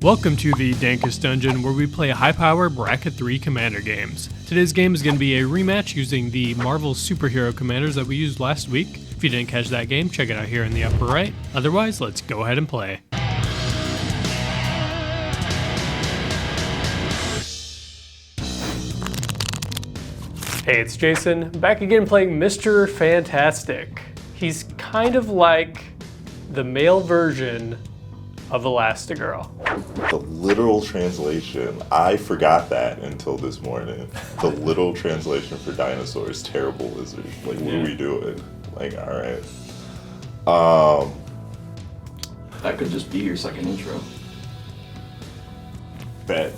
Welcome to the Dankest Dungeon, where we play high-power Bracket 3 commander games. Today's game is going to be a rematch using the Marvel superhero commanders that we used last week. If you didn't catch that game, check it out here in the upper right. Otherwise, let's go ahead and play. Hey, it's Jason, back again playing Mr. Fantastic. He's kind of like the male version of Elastigirl. The literal translation, I forgot that until this morning. The literal translation for Dinosaur is terrible lizard. Like, what are we doing? Like, alright. That could just be your second intro. Bet.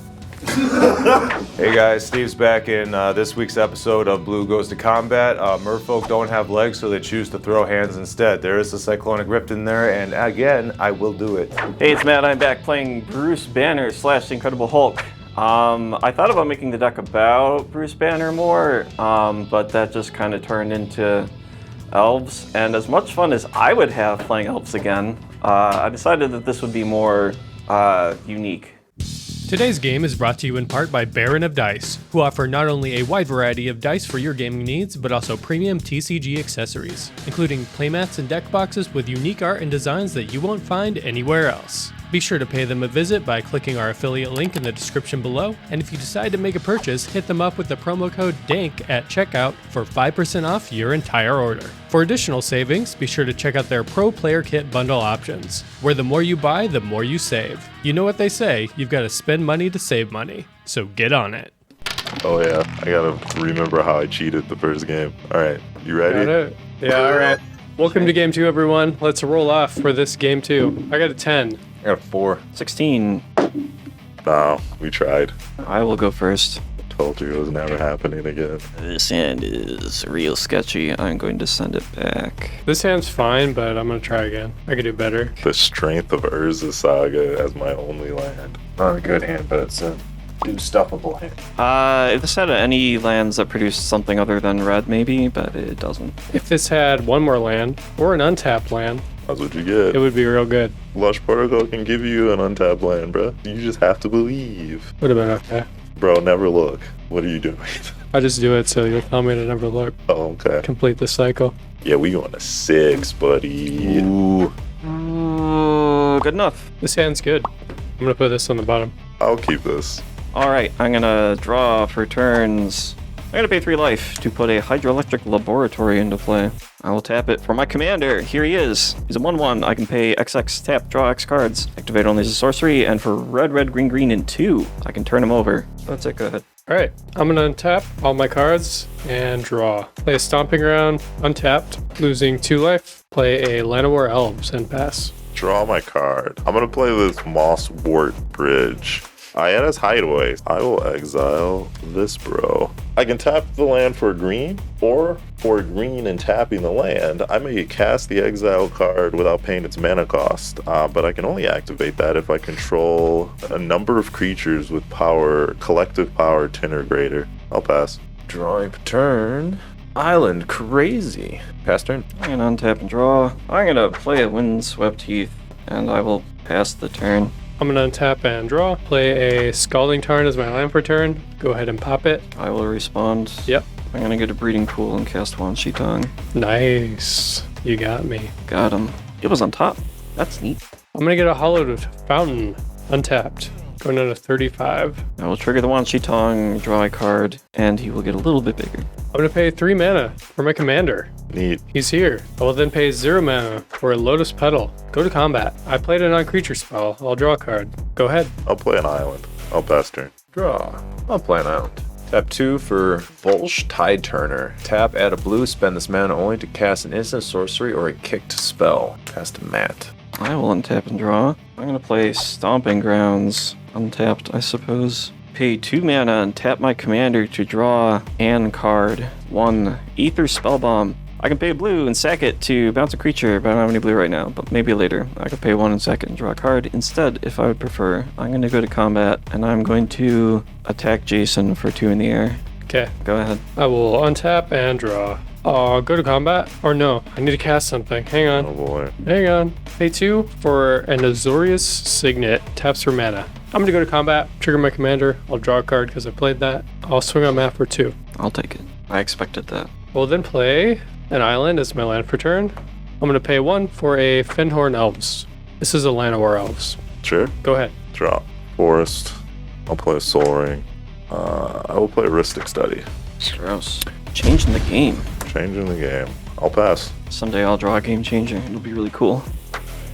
Hey guys, Steve's back in this week's episode of Blue Goes to Combat. Merfolk don't have legs, so they choose to throw hands instead. There is a Cyclonic Rift in there, and again, I will do it. Hey, it's Matt. I'm back playing Bruce Banner / The Incredible Hulk. I thought about making the deck about Bruce Banner more, but that just kind of turned into elves. And as much fun as I would have playing elves again, I decided that this would be more unique. Today's game is brought to you in part by Baron of Dice, who offer not only a wide variety of dice for your gaming needs, but also premium TCG accessories, including playmats and deck boxes with unique art and designs that you won't find anywhere else. Be sure to pay them a visit by clicking our affiliate link in the description below, and if you decide to make a purchase, hit them up with the promo code DANK at checkout for 5% off your entire order. For additional savings, be sure to check out their Pro Player Kit bundle options, where the more you buy, the more you save. You know what they say, you've got to spend money to save money, so get on it. Oh yeah, I gotta remember how I cheated the first game. Alright, you ready? Got it? Yeah, alright. Welcome to Game 2, everyone. Let's roll off for this Game 2. I got a 10. I got a 4. 16. No, we tried. I will go first. Told you it was never happening again. This hand is real sketchy. I'm going to send it back. This hand's fine, but I'm going to try again. I could do better. The strength of Urza Saga as my only land. Not a good hand, but it's a do-stuffable hand. If this had any lands that produced something other than red, maybe, but it doesn't. If this had one more land, or an untapped land, That's what you get. it would be real good. Lush Protocol can give you an untapped land, bro. You just have to believe. Would have been okay. Bro, never look. What are you doing? I just do it so you'll tell me to never look. Oh, okay. Complete the cycle. Yeah, we going to 6, buddy. Ooh. Good enough. This hand's good. I'm going to put this on the bottom. I'll keep this. Alright, I'm gonna draw for turns. I'm gonna pay 3 life to put a Hydroelectric Laboratory into play. I will tap it for my commander. Here he is. He's a 1/1. I can pay XX, tap, draw X cards. Activate only as a sorcery, and for red, red, green, green, and 2, I can turn him over. That's it, go ahead. Alright, I'm going to untap all my cards and draw. Play a Stomping Ground, untapped, losing 2 life. Play a Llanowar Elves and pass. Draw my card. I'm going to play this Moss Wart Bridge. Ayana's Hideaway. I will exile this bro. I can tap the land for green, or for green and tapping the land, I may cast the exile card without paying its mana cost, but I can only activate that if I control a number of creatures with power, collective power 10 or greater. I'll pass. Drawing per turn. Island Crazy. Pass turn. I'm gonna untap and draw. I'm gonna play a Windswept Heath, and I will pass the turn. I'm going to untap and draw. Play a Scalding Tarn as my land for turn. Go ahead and pop it. I will respond. Yep. I'm gonna get a Breeding Pool and cast Wan Shitong. Nice. You got me. Got him. It was on top. That's neat. I'm going to get a Hollowed Fountain. Untapped. Going down to 35. I will trigger the Wan Shitong, draw a card, and he will get a little bit bigger. I'm going to pay 3 mana for my commander. Neat. He's here. I will then pay 0 mana for a Lotus Petal. Go to combat. I played a non-creature spell. I'll draw a card. Go ahead. I'll play an island. I'll pass turn. Draw. I'll play an island. Tap 2 for Volsh Tide Turner. Tap, add a blue, spend this mana only to cast an instant sorcery or a kicked spell. Pass to Matt. I will untap and draw. I'm gonna play Stomping Grounds. Untapped, I suppose. Pay 2 mana and tap my commander to draw an card. 1 Ether Spellbomb. I can pay a blue and sack it to bounce a creature, but I don't have any blue right now, but maybe later. I could pay 1 and sack it and draw a card. Instead, if I would prefer, I'm gonna go to combat, and I'm going to attack Jason for 2 in the air. Okay. Go ahead. I will untap and draw. Go to combat. Or no, I need to cast something. Hang Oh on. boy. Hang on. Pay 2 for an Azorius Signet. Taps for mana. I'm going to go to combat. Trigger my commander. I'll draw a card because I played that. I'll swing on Matt for 2. I'll take it. I expected that. We'll then play an island as my land for turn. I'm going to pay 1 for a Fenhorn Elves. This is a Llanowar Elves. Sure. Go ahead. Drop. Forest. I'll play Soul Ring. I will play Ristic Study. Gross. Changing the game. Changing the game. I'll pass. Someday I'll draw a game changer. It'll be really cool.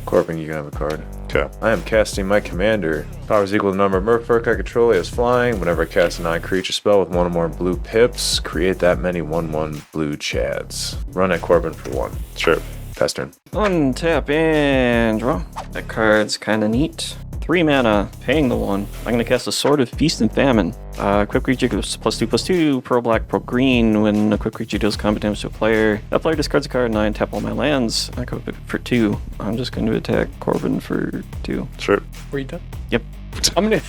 Corbin, you can have a card. Okay. I am casting my commander. Power is equal to the number of merfolk I control. He is flying. Whenever I cast a non-creature spell with one or more blue pips, create that many 1/1 blue chads. Run at Corbin for 1. Sure. Pass turn. Untap and draw. That card's kind of neat. 3 mana, paying the 1. I'm going to cast a Sword of Feast and Famine. Equipped creature goes +2/+2, pro black, pro green. When equipped creature deals combat damage to a player, that player discards a card and I untap all my lands. I equip it for 2. I'm just going to attack Corbin for 2. Sure. Were you done? Yep. I'm gonna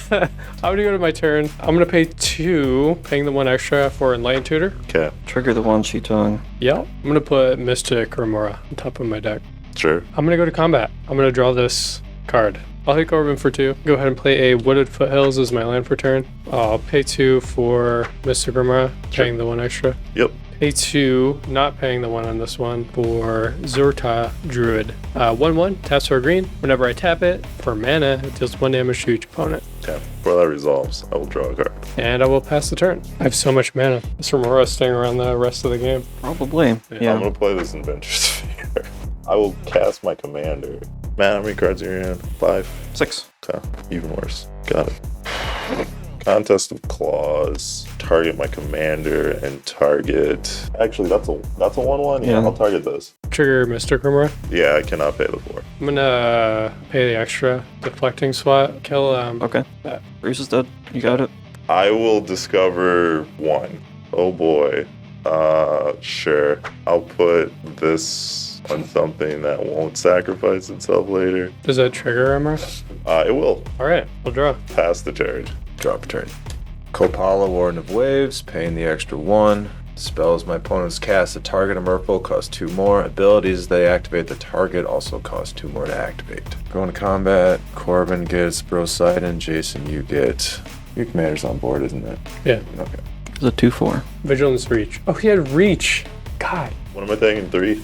go to my turn. I'm gonna pay 2, paying the 1 extra for Enlightened Tutor. Okay. Trigger the One Sheet Tongue. Yep. I'm gonna put Mystic Remora on top of my deck. Sure. I'm gonna go to combat. I'm gonna draw this card. I'll hit Corbin for 2. Go ahead and play a Wooded Foothills as my land for turn. I'll pay 2 for Mystic Remora, paying the 1 extra. Yep. Pay 2, not paying the 1 on this one, for Zurta Druid. 1/1, taps for a green. Whenever I tap it, for mana, it deals 1 damage to each opponent. Okay. Before that resolves, I will draw a card. And I will pass the turn. I have so much mana. This Remora is staying around the rest of the game. Probably. I'm Yeah. gonna play this Adventure Sphere. I will cast my commander. Man, how many cards are in your hand? 5. 6. Okay. Even worse. Got it. Contest of Claws. Target my commander and target. Actually, that's a 1/1. Yeah, Yeah. I'll target this. Trigger Mystic Remora. Yeah, I cannot pay the 4. I'm gonna pay the extra. Deflecting SWAT. Kill Okay. that. Bruce is dead. You got it. I will discover 1. Oh boy. Sure. I'll put this on something that won't sacrifice itself later. Does that trigger Remora? It will. Alright, we'll draw. Pass the turn. Drop a turn. Kopala, Warden of Waves, paying the extra 1. Spells my opponents cast a target of merfolk cost 2 more. Abilities they activate the target also cost 2 more to activate. Going to combat. Corbin gets Brosidon. Jason, you get. Your commander's on board, isn't it? Yeah. Okay. It was a 2/4. Vigilance Reach. Oh, he had Reach. God. What am I taking? 3?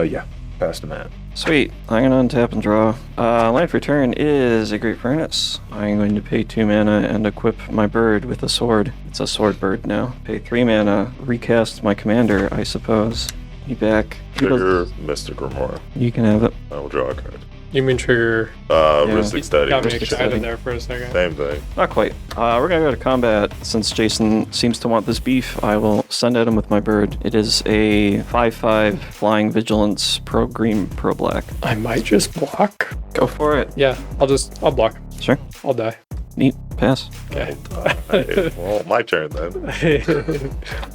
Yeah. Pass to Matt. Sweet. I'm going to untap and draw. Land for turn is a Great Furnace. I'm going to pay 2 mana and equip my bird with a sword. It's a sword bird now. Pay 3 mana, recast my commander, I suppose. He back. He does- Trigger Mystic Remora. You can have it. I will draw a card. You mean trigger? Ristic Study. Got me Mystic excited Study. there for a second. Same thing. Not quite. We're going to go to combat. Since Jason seems to want this beef, I will send at him with my bird. It is a 5/5 flying vigilance, pro green, pro black. I might just block. Go for it. Yeah, I'll block. Sure. I'll die. Neat. Pass. Okay. Well, my turn then.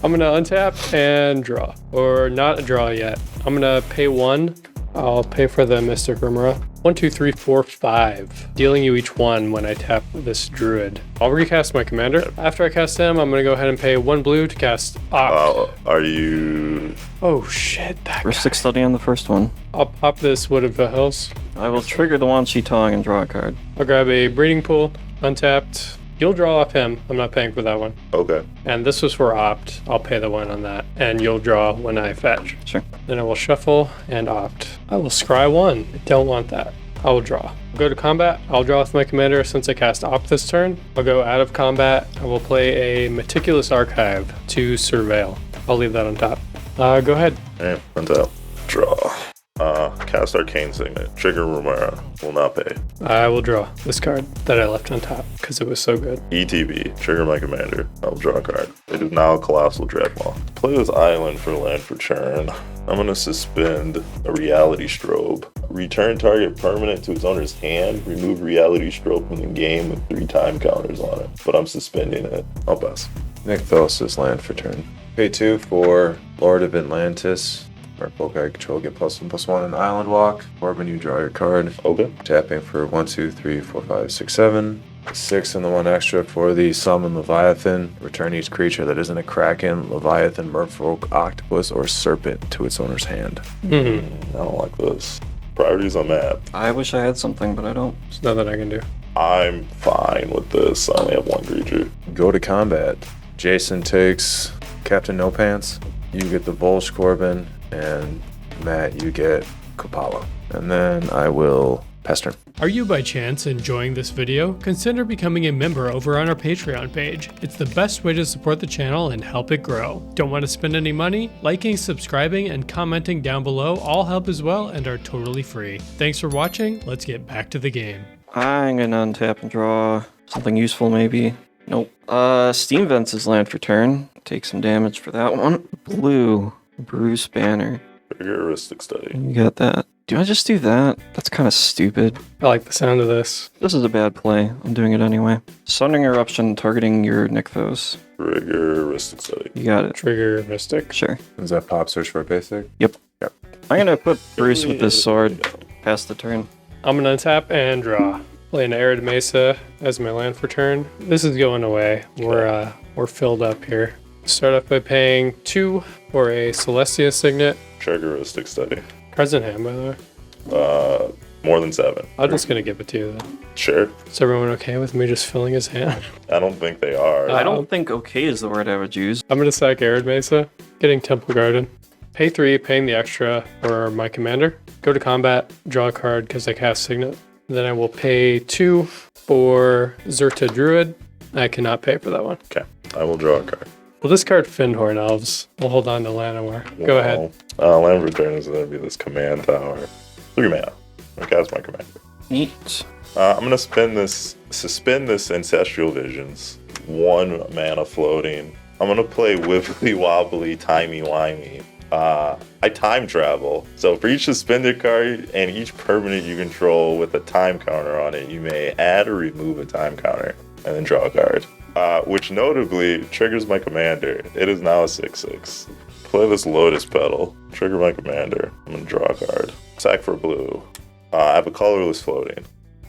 I'm gonna untap and draw. Or not draw yet. I'm gonna pay 1. I'll pay for the Mystic Remora. 1, 2, 3, 4, 5. Dealing you each 1 when I tap this druid. I'll recast my commander. After I cast him, I'm gonna go ahead and pay 1 blue to cast Opt. Are you... Oh shit, that We're guy. 6 study on the first one. I'll pop this Wooded Foothills. I will trigger the Wan Shi Tong and draw a card. I'll grab a Breeding Pool, untapped. You'll draw off him. I'm not paying for that one. Okay. And this was for Opt. I'll pay the 1 on that. And you'll draw when I fetch. Sure. Then I will shuffle and Opt. I will scry 1. I don't want that. I will draw. Go to combat. I'll draw with my commander since I cast Opt this turn. I'll go out of combat. I will play a Meticulous Archive to Surveil. I'll leave that on top. Go ahead. Alright, untap. Draw. Cast Arcane Signet. Trigger Romero. Will not pay. I will draw this card that I left on top because it was so good. ETB. Trigger my commander. I will draw a card. It is now a Colossal Dreadmaw. Play this island for land for turn. I'm going to suspend a Reality Strobe. Return target permanent to its owner's hand. Remove Reality Strobe from the game with 3 time counters on it. But I'm suspending it. I'll pass. Nick Phyllis land for turn. Pay 2 for Lord of Atlantis. Merfolk I control get +1/+1 on Island Walk. Corbin, you draw your card. Okay. Tapping for 1, 2, 3, 4, 5, 6, 7. 6 and the 1 extra for the summon Leviathan. Return each creature that isn't a Kraken, Leviathan, Merfolk, Octopus, or Serpent to its owner's hand. I don't like this. Priorities on map. I wish I had something, but I don't. There's nothing I can do. I'm fine with this. I only have 1 creature. Go to combat. Jason takes Captain No Pants. You get the Volsh Corbin, and Matt, you get Kopala. And then I will pass turn. Are you by chance enjoying this video? Consider becoming a member over on our Patreon page. It's the best way to support the channel and help it grow. Don't want to spend any money? Liking, subscribing, and commenting down below all help as well and are totally free. Thanks for watching. Let's get back to the game. I'm gonna untap and draw something useful, maybe. Nope. Steam Vents is land for turn. Take some damage for that one. Blue, Bruce Banner. Heuristic study. You got that. Do I just do that? That's kind of stupid. I like the sound of this. This is a bad play. I'm doing it anyway. Sundering Eruption, targeting your Nykthos. Heuristic study. You got it. Trigger Mystic. Sure. Is that pop search for a basic? Yep. I'm gonna put Bruce with this sword. Pass the turn. I'm gonna untap and draw. Play an Arid Mesa as my land for turn. This is going away. We're filled up here. Start off by paying 2 for a Celestia Signet. Heuristic study. Cards in hand, by the way. More than 7. I'm just gonna give it to you then. Sure. Is everyone okay with me just filling his hand? I don't think they are. I don't think okay is the word I would use. I'm gonna sack Arid Mesa, getting Temple Garden. Pay 3, paying the extra for my commander. Go to combat, draw a card because I cast Signet. Then I will pay 2 for Zerta Druid. I cannot pay for that one. Okay. I will draw a card. We'll discard Findhorn Elves. We'll hold on to Llanowar. Go ahead. Land return is going to be this command tower. 3 mana. I cast my commander. Neat. I'm going to suspend this Ancestral Visions. 1 mana floating. I'm going to play Wibbly Wobbly Timey Wimey. I time travel. So for each suspended card and each permanent you control with a time counter on it, you may add or remove a time counter and then draw a card. Which notably triggers my commander. It is now a 6/6. Play this Lotus Petal. Trigger my commander. I'm going to draw a card. Sack for blue. I have a colorless floating.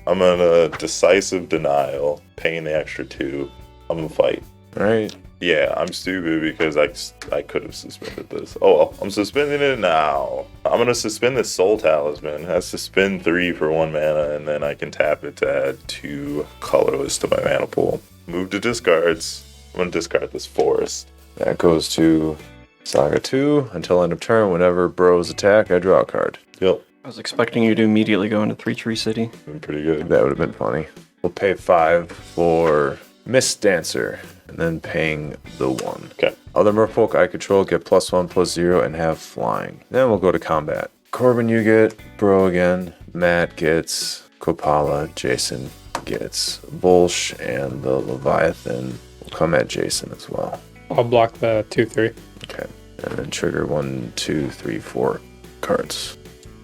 I'm going to Decisive Denial, paying the extra 2. I'm going to fight. Alright. Yeah, I'm stupid because I could have suspended this. Oh well, I'm suspending it now. I'm going to suspend this Soul Talisman. That's suspend 3 for 1 mana, and then I can tap it to add 2 colorless to my mana pool. Move to discards. I'm going to discard this Forest. That goes to Saga 2. Until end of turn, whenever bros attack, I draw a card. Yep, I was expecting you to immediately go into 3-Tree City. been pretty good. That would have been funny. We'll pay 5 for Mist Dancer, and then paying the 1. Okay. Other merfolk I control get +1/+0 and have flying. Then we'll go to combat. Corbin, you get Bro again. Matt gets Kopala. Jason gets Volsh, and the Leviathan will come at Jason as well. I'll block the 2/3. Okay. And then trigger 1, 2, 3, 4 cards.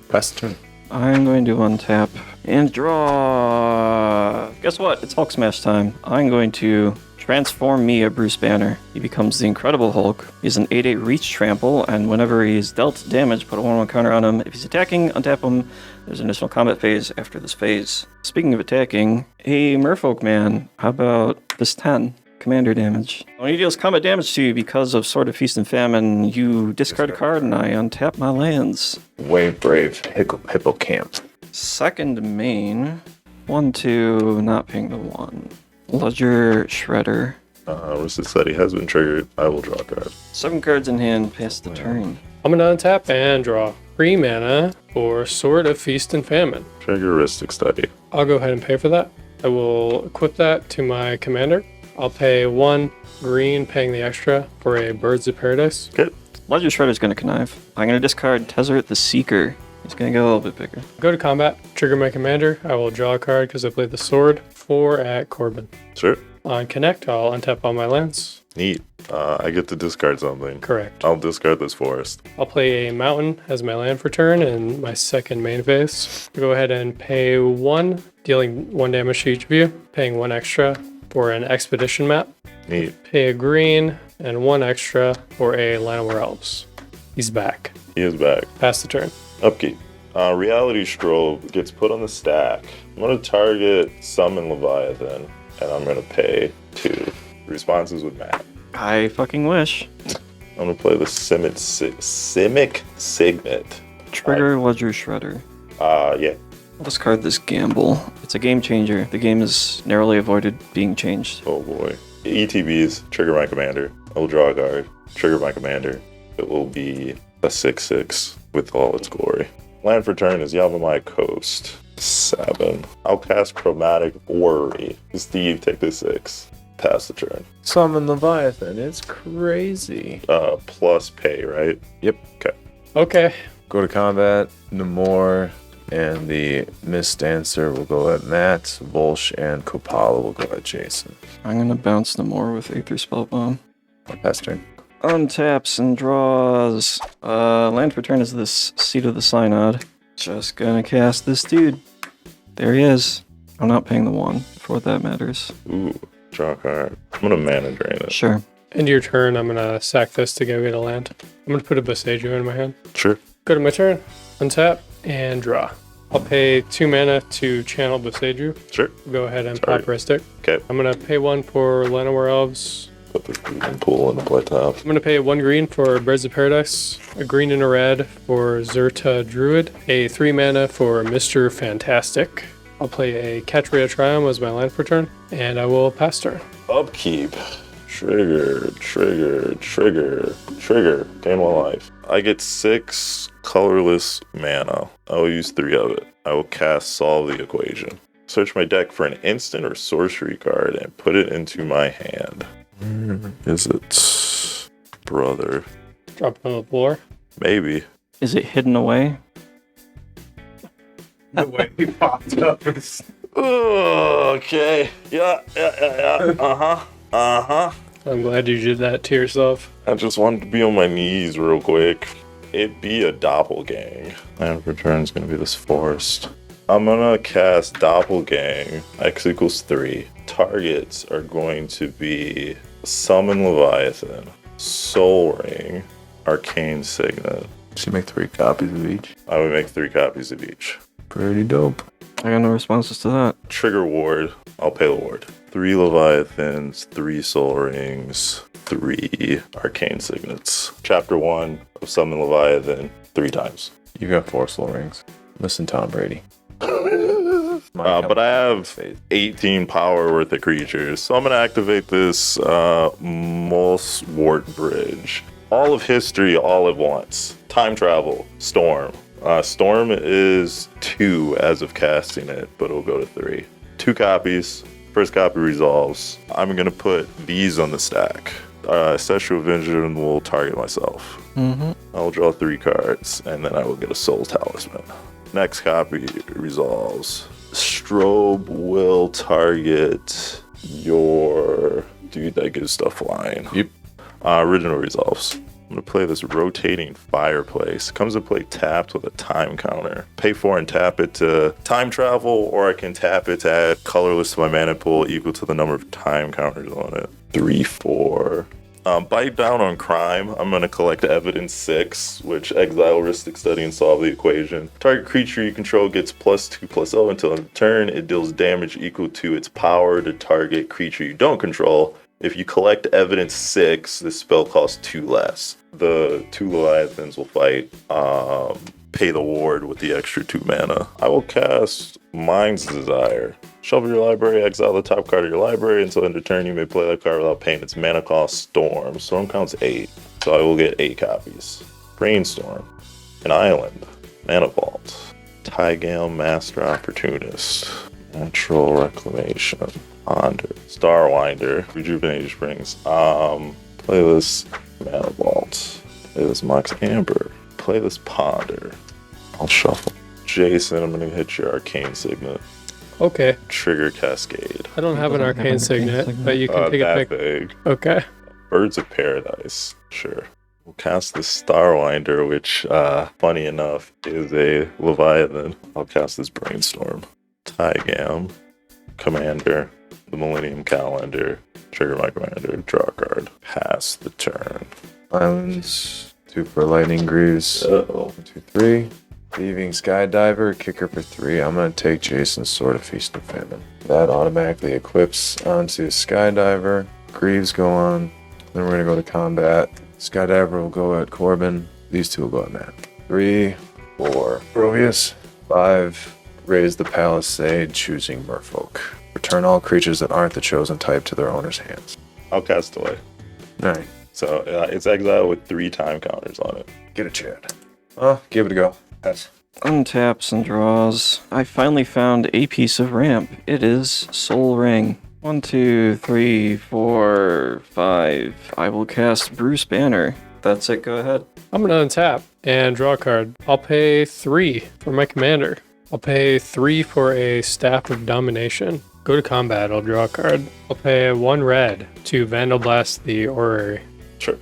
Pass the turn. I'm going to untap and draw. Guess what? It's Hulk Smash time. I'm going to transform me a Bruce Banner. He becomes the Incredible Hulk. He's an 8/8 reach trample, and whenever he's dealt damage, put a 1/1 counter on him. If he's attacking, untap him. There's an additional combat phase after this phase. Speaking of attacking, hey Merfolk man, how about this 10? Commander damage. When he deals combat damage to you because of Sword of Feast and Famine, you discard a card and I untap my lands. Wave Brave Hippo Camp. Second main. 1/2, not paying the 1. Ledger Shredder. Heuristic study has been triggered. I will draw a card. 7 cards in hand, pass the turn. I'm gonna untap and draw 3 mana for Sword of Feast and Famine. Trigger Heuristic study. I'll go ahead and pay for that. I will equip that to my commander. I'll pay 1 green, paying the extra for a Birds of Paradise. Okay. Ledger Shredder's gonna connive. I'm gonna discard Tezzeret the Seeker. He's gonna get a little bit bigger. Go to combat, trigger my commander. I will draw a card because I played the sword. 4 at Corbin. Sure. On connect, I'll untap all my lands. Neat. I get to discard something. Correct. I'll discard this Forest. I'll play a mountain as my land for turn in my second main phase. Go ahead and pay 1, dealing 1 damage to each of you, paying 1 extra for an expedition map. Neat. Pay a green and 1 extra for a Llanowar Elves. He's back. He is back. Pass the turn. Upkeep. Reality Scroll gets put on the stack. I'm going to target Summon Leviathan. and I'm gonna pay 2. Responses with Matt. I fucking wish. I'm gonna play the Simic Signet. Trigger Ledger Shredder. Yeah. I'll discard this gamble. It's a game changer. The game is narrowly avoided being changed. Oh boy. ETBs, trigger my commander. I will draw a card, trigger my commander. It will be a 6/6 with all its glory. Land for turn is Yavimaya Coast. 7. I'll cast Chromatic Worry. Steve, take this 6. Pass the turn. Summon Leviathan. It's crazy. Plus pay, right? Yep. Okay. Okay. Go to combat. Namor and the Mist Dancer will go at Matt. Volsh and Kopala will go at Jason. I'm gonna bounce Namor with Aether Spellbomb. Pass turn. Untaps and draws. Land for turn is this Seat of the Synod. Just gonna cast this dude. There he is. I'm not paying the 1 for what that matters. Ooh, draw a card. I'm gonna mana drain it. Sure. End your turn, I'm gonna sack this to go get a land. I'm gonna put a Boseiju in my hand. Sure. Go to my turn, untap, and draw. I'll pay 2 mana to channel Boseiju. Sure. Go ahead and Sorry. pop Ristic. Okay. I'm gonna pay 1 for Llanowar Elves. Put the green pool in the play top. I'm gonna pay 1 green for Birds of Paradise, a green and a red for Zerta Druid, a 3 mana for Mr. Fantastic. I'll play a Catria Triumph as my land for turn, and I will pass turn. Upkeep. Trigger. Gain 1 life. I get 6 colorless mana. I will use 3 of it. I will cast Solve the Equation. Search my deck for an instant or sorcery card and put it into my hand. Where is it? Brother. Drop it on the floor. Maybe. Is it hidden away? The way he popped up is... Okay. Yeah. I'm glad you did that to yourself. I just wanted to be on my knees real quick. It be a doppelgang. Land return is gonna be this forest. I'm gonna cast Doppelgang. X equals 3. Targets are going to be Summon Leviathan, Soul Ring, Arcane Signet. Should make 3 copies of each. I would make 3 copies of each. Pretty dope. I got no responses to that. Trigger Ward. I'll pay the ward. 3 Leviathans, 3 Soul Rings, 3 Arcane Signets. Chapter 1 of Summon Leviathan 3 times. You got 4 soul rings. Listen, Tom Brady. But I have 18 power worth of creatures, so I'm going to activate this Molswort Bridge. All of history all at once. Time travel. Storm. Storm is 2 as of casting it, but it'll go to 3. 2 copies. First copy resolves. I'm going to put these on the stack. Sexual Vision will target myself. I'll draw 3 cards, and then I will get a Soul Talisman. Next copy resolves. Strobe will target your dude that gives stuff flying. Yep. Original resolves. I'm going to play this Rotating Fireplace. Comes to play tapped with a time counter. Pay 4 and tap it to time travel, or I can tap it to add colorless to my mana pool equal to the number of time counters on it. 3/4. Bite down on crime. I'm going to collect evidence 6, which exile heuristic study and solve the equation. Target creature you control gets +2/+0 until end of turn. It deals damage equal to its power to target creature you don't control. If you collect evidence 6, this spell costs 2 less. The 2 Leviathans will fight. Pay the ward with the extra 2 mana. I will cast Mind's Desire. Shuffle your library, exile the top card of your library. Until end of turn, you may play that card without paying its mana cost. Storm. Storm counts 8, so I will get 8 copies. Brainstorm. An Island. Mana Vault. Tygale Master Opportunist. Natural Reclamation. Ponder. Starwinder. Rejuvenated Springs. Play this Mana Vault. Play this Mox Amber. Play this Ponder. I'll shuffle. Jason, I'm gonna hit your Arcane Signet. Okay. Trigger Cascade. I don't have an Arcane Signet, but you can take a That pick. big. Okay. Birds of Paradise. Sure. We'll cast the Starwinder, which, funny enough, is a Leviathan. I'll cast this Brainstorm. Tygam. Commander. The Millennium Calendar. Trigger my commander. Draw a card. Pass the turn. Islands. 2 for Lightning Greaves. Uh-oh. 1, 2, 3. Thieving Skydiver, kicker for 3. I'm going to take Jason's Sword of Feast and Famine. That automatically equips onto Skydiver. Greaves go on. Then we're going to go to combat. Skydiver will go at Corbin. These two will go at Matt. 3, 4. Provius. 5. Raise the Palisade, choosing Merfolk. Return all creatures that aren't the chosen type to their owner's hands. I'll cast away. 9. So it's exile with 3 time counters on it. Get a Chad. Oh, give it a go. Pass. Untaps and draws. I finally found a piece of ramp. It is Soul Ring. 1, 2, 3, 4, 5. I will cast Bruce Banner. That's it, go ahead. I'm gonna untap and draw a card. I'll pay 3 for my commander. I'll pay 3 for a Staff of Domination. Go to combat, I'll draw a card. I'll pay 1 red to Vandal Blast the Orrery. Sure.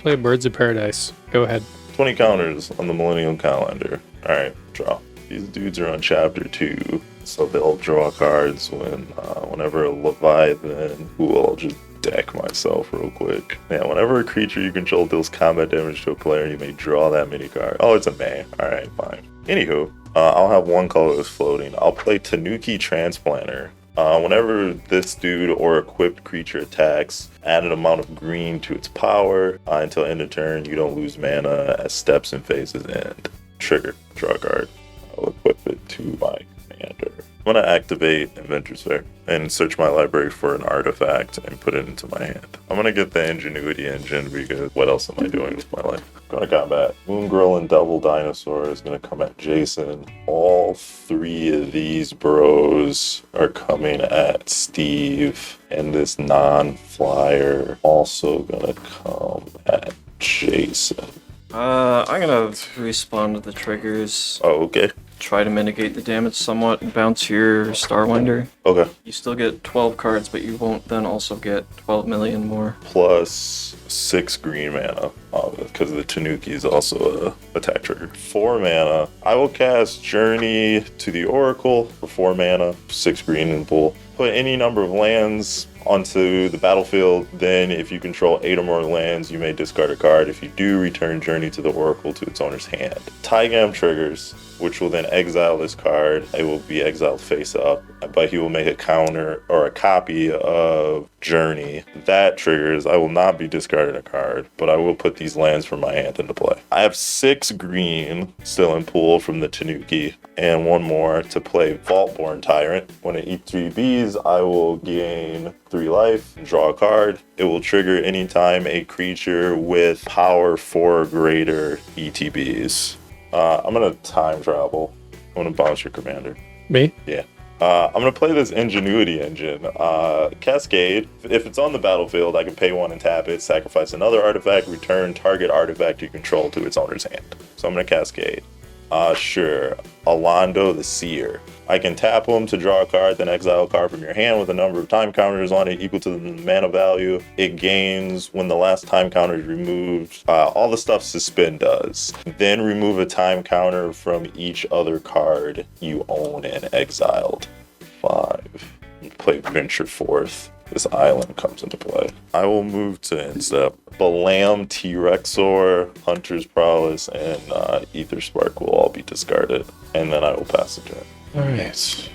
Play Birds of Paradise. Go ahead. 20 counters on the Millennium Calendar. Alright, draw. These dudes are on chapter 2, so they'll draw cards whenever a Leviathan, who I'll just deck myself real quick. Yeah, whenever a creature you control deals combat damage to a player, you may draw that mini card. Oh, it's a May. Alright, fine. Anywho, I'll have 1 colorless floating. I'll play Tanuki Transplanter. Whenever this dude or equipped creature attacks, add an amount of green to its power. Until end of turn, you don't lose mana as steps and phases end. Trigger, draw a card. I'll equip it to my commander. I'm going to activate Inventor's Fair and search my library for an artifact and put it into my hand. I'm going to get the Ingenuity engine because what else am I doing with my life? Going to combat. Moongirl and Double Dinosaur is going to come at Jason. All 3 of these bros are coming at Steve. And this non-flyer also going to come at Jason. I'm gonna respond to the triggers. Oh, okay. Try to mitigate the damage somewhat and bounce your Starwinder. Okay. You still get 12 cards, but you won't then also get 12 million more. Plus 6 green mana, because the Tanuki is also a attack trigger. 4 mana. I will cast Journey to the Oracle for 4 mana, 6 green in pool. Put any number of lands onto the battlefield. Then if you control 8 or more lands, you may discard a card. If you do, return Journey to the Oracle to its owner's hand. Tygam triggers, which will then exile this card. It will be exiled face up, but he will make a counter or a copy of Journey. That triggers, I will not be discarding a card, but I will put these lands from my hand into play. I have 6 green still in pool from the Tanuki, and 1 more to play Vaultborn Tyrant. When it ETBs, I will gain 3 life, draw a card. It will trigger anytime a creature with power 4 or greater ETBs. I'm gonna time travel. I'm gonna bounce your commander. Me? Yeah. I'm gonna play this Ingenuity engine. Cascade. If it's on the battlefield, I can pay 1 and tap it, sacrifice another artifact, return target artifact you control to its owner's hand. So I'm gonna Cascade. Sure. Alando the Seer. I can tap him to draw a card, then exile a card from your hand with a number of time counters on it equal to the mana value. It gains when the last time counter is removed. All the stuff Suspend does. Then remove a time counter from each other card you own and exiled. 5. Play Venture Forth. This island comes into play. I will move to instep. Balam, T-Rexor, Hunter's Prowess, and Ether Spark will all be discarded. And then I will pass the turn. Alright.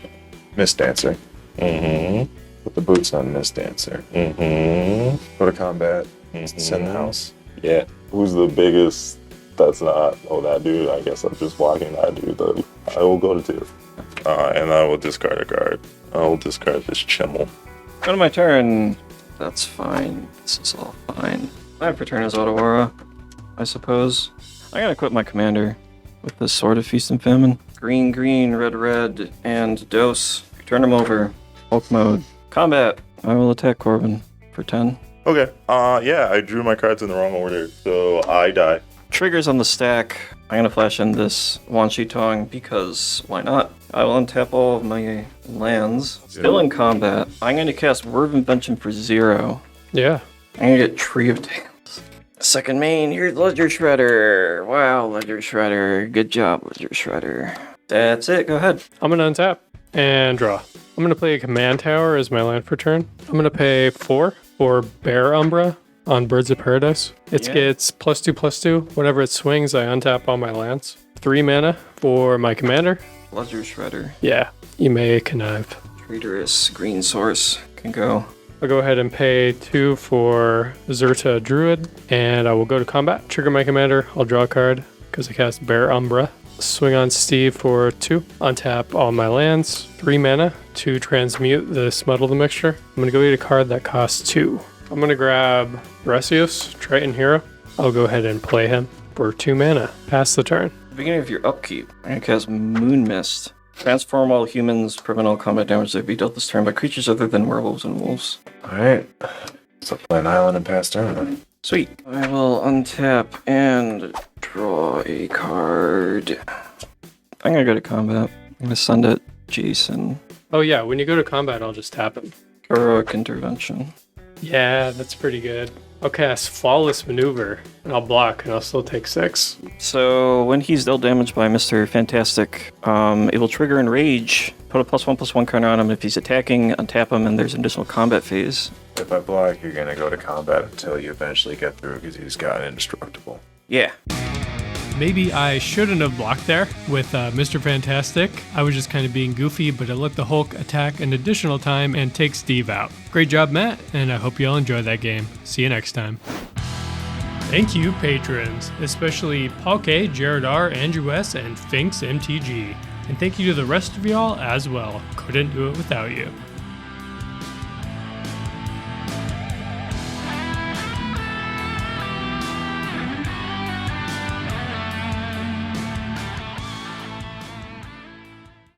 Miss Dancer. Mm-hmm. Put the boots on Miss Dancer. Mm-hmm. Go to combat. Send the house. Yeah. Who's the biggest? That's not. Oh, that dude. I guess I'm just blocking that dude, though. I will go to 2. And I will discard a card. I will discard this Chimmel. Go to my turn. That's fine. This is all fine. My return is Otawara, I suppose. I'm gonna equip my commander with the Sword of Feast and Famine. Green, green, red, red, and dose. Turn him over. Hulk mode. Combat. I will attack Corbin for 10. Okay. Yeah, I drew my cards in the wrong order, so I die. Triggers on the stack. I'm gonna flash in this Wan Shi Tong because why not? I will untap all of my lands. Still in combat. I'm gonna cast Word of Invention for 0. Yeah. I'm gonna get Tree of Tales. Second main, here's Ledger Shredder. Wow, Ledger Shredder. Good job, Ledger Shredder. That's it, go ahead. I'm gonna untap and draw. I'm gonna play a Command Tower as my land for turn. I'm gonna pay 4 for Bear Umbra on Birds of Paradise. It gets +2/+2. Whenever it swings, I untap all my lands. 3 mana. For my commander, Ledger Shredder. yeah, you may connive. Traitorous Green Source can go. I'll go ahead and pay 2 for Zerta Druid, and I will go to combat. Trigger my commander. I'll draw a card because I cast Bear Umbra. Swing on Steve for 2. Untap all my lands. 3 mana to transmute the Smuttle the Mixture. I'm going to go eat a card that costs 2. I'm going to grab Resios, Triton Hero. I'll go ahead and play him for 2 mana. Pass the turn. At the beginning of your upkeep, I'm going to cast Moon Mist. Transform all humans, prevent all combat damage that be dealt this turn by creatures other than werewolves and wolves. Alright. So play an island and pass turn then. Sweet. I will untap and draw a card. I'm going to go to combat. I'm going to send it Jason. Oh yeah, when you go to combat, I'll just tap him. Heroic Intervention. Yeah, that's pretty good. I'll cast Flawless Maneuver, and I'll block, and I'll still take 6. So when he's dealt damage by Mr. Fantastic, it will trigger Enrage. Put a +1/+1 counter on him if he's attacking, untap him, and there's an additional combat phase. If I block, you're gonna go to combat until you eventually get through because he's got indestructible. Yeah. Maybe I shouldn't have blocked there with Mr. Fantastic. I was just kind of being goofy, but I let the Hulk attack an additional time and take Steve out. Great job, Matt, and I hope you all enjoyed that game. See you next time. Thank you, patrons, especially Paul K, Jared R, Andrew S, and Finks MTG. And thank you to the rest of y'all as well. Couldn't do it without you.